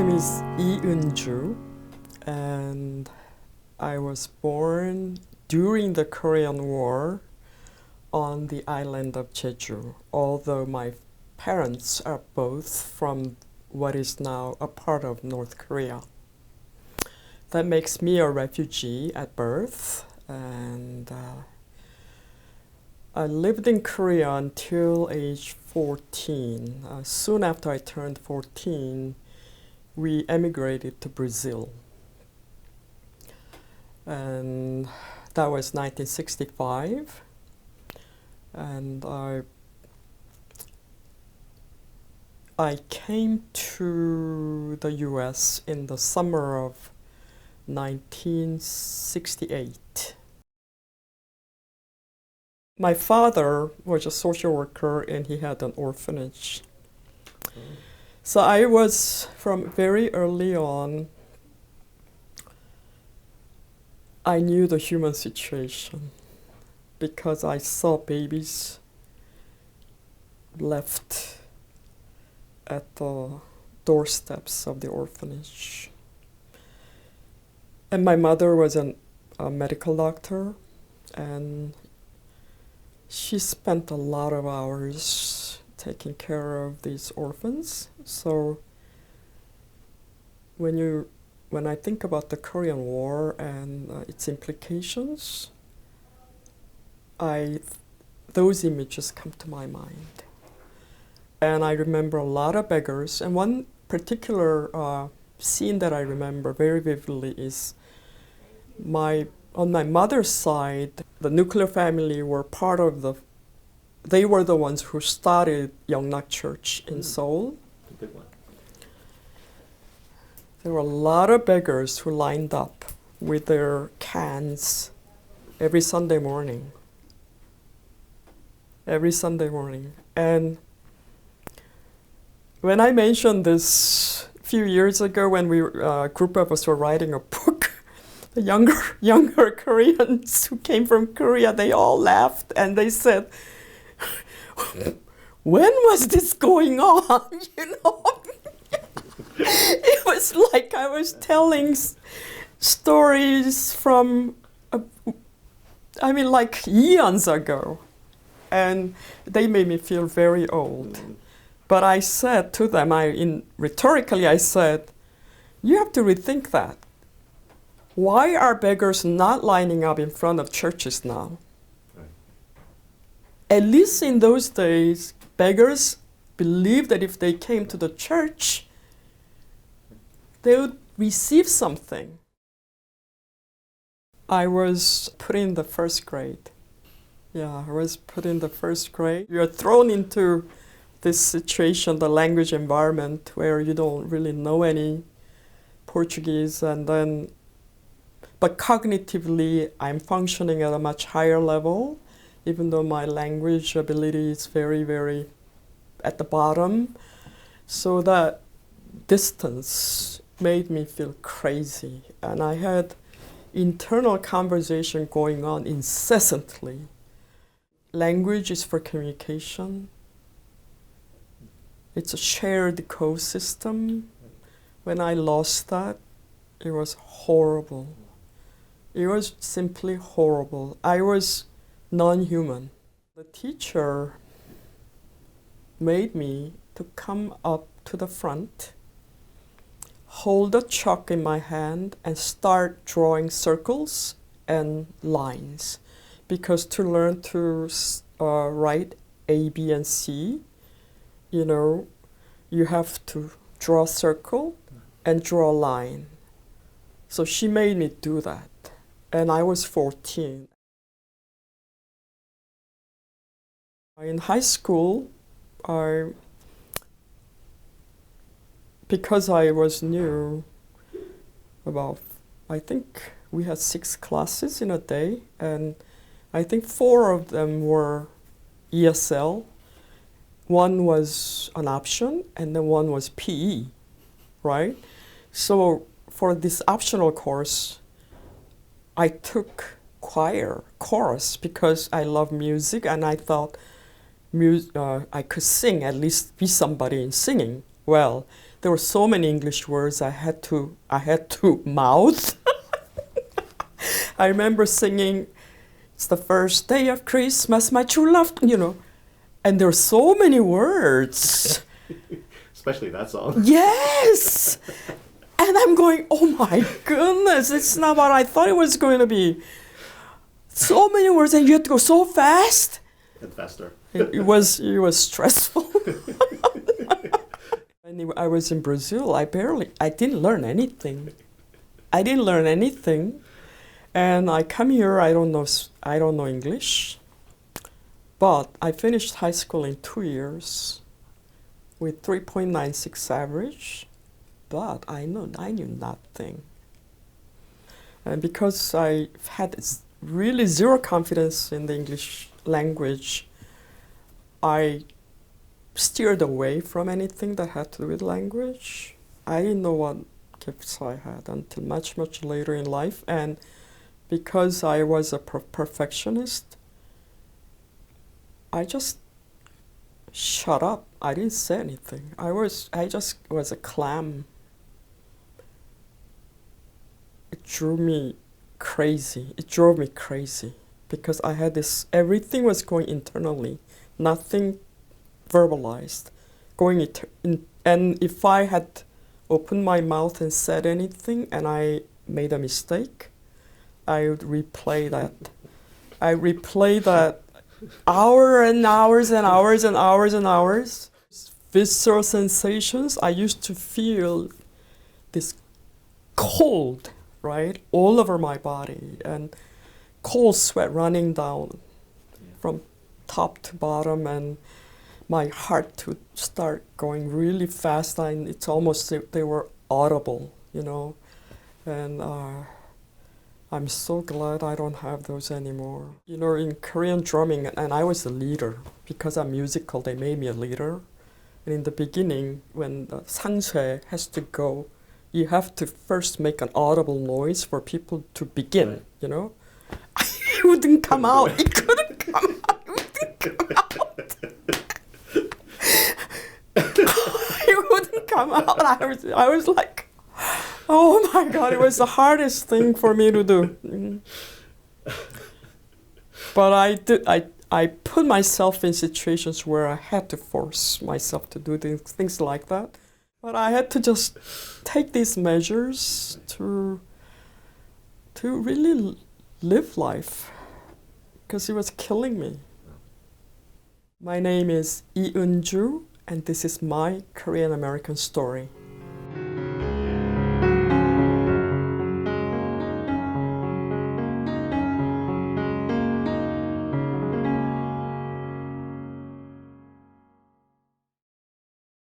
name is Unzu, and I was born during the Korean War on the island of Jeju, although my parents are both from what is now a part of North Korea. That makes me a refugee at birth, and I lived in Korea until age 14. Soon after I turned 14, we emigrated to Brazil. And that was 1965. And I came to the US in the summer of 1968. My father was a social worker and he had an orphanage. So I was, from very early on, I knew the human situation because I saw babies left at the doorsteps of the orphanage. And my mother was a medical doctor, and she spent a lot of hours taking care of these orphans. So when I think about the Korean War and its implications, those images come to my mind. And I remember a lot of beggars. And one particular scene that I remember very vividly is on my mother's side, the nuclear family were they were the ones who started Yeongnak Church in Seoul. The big one. There were a lot of beggars who lined up with their cans every Sunday morning. Every Sunday morning. And when I mentioned this a few years ago when a group of us were writing a book, the younger Koreans who came from Korea, they all laughed and they said, when was this going on? You know, it was like I was telling stories from, like eons ago. And they made me feel very old. But I said to them, rhetorically I said, you have to rethink that. Why are beggars not lining up in front of churches now? Right. At least in those days, beggars believed that if they came to the church, they would receive something. I was put in the first grade. Yeah, I was put in the first grade. You're thrown into this situation, the language environment, where you don't really know any Portuguese, but cognitively, I'm functioning at a much higher level, even though my language ability is very, very at the bottom. So that distance made me feel crazy. And I had internal conversation going on incessantly. Language is for communication. It's a shared ecosystem. When I lost that, it was horrible. It was simply horrible. I was non-human. The teacher made me to come up to the front, hold a chalk in my hand, and start drawing circles and lines. Because to learn to write A, B, and C, you have to draw a circle and draw a line. So she made me do that. And I was 14. In high school, because I was new, I think we had 6 classes in a day, and I think 4 of them were ESL. 1 was an option, and then 1 was PE, right? So for this optional course, I took chorus, because I love music, and I thought I could sing, at least be somebody in singing. Well, there were so many English words I had to mouth. I remember singing, "It's the first day of Christmas, my true love," and there were so many words. Especially that song. Yes! And I'm going, oh my goodness, it's not what I thought it was going to be. So many words, and you had to go so fast. And faster. It was stressful. When I was in Brazil, I didn't learn anything. And I come here, I don't know English. But I finished high school in 2 years with 3.96 average. But I knew nothing. And because I had really zero confidence in the English language, I steered away from anything that had to do with language. I didn't know what gifts I had until much, much later in life. And because I was a perfectionist, I just shut up. I didn't say anything. I just was a clam. It drove me crazy because I had everything was going internally, nothing verbalized, and if I had opened my mouth and said anything and I made a mistake, I would replay that. I replay that hours and hours and hours and hours and hours. Visceral sensations, I used to feel this cold, right, all over my body, and cold sweat running down from top to bottom, and my heart to start going really fast, and it's almost they were audible, and I'm so glad I don't have those anymore. In Korean drumming, and I was a leader, because I'm musical, they made me a leader, and in the beginning, when the 상쇄 has to go, you have to first make an audible noise for people to begin, It wouldn't come out. It couldn't come out. It wouldn't come out. It wouldn't come out. I was like, oh my God, it was the hardest thing for me to do. But I put myself in situations where I had to force myself to do things like that. But I had to just take these measures to really live life, because it was killing me. My name is Unzu, and this is my Korean American story.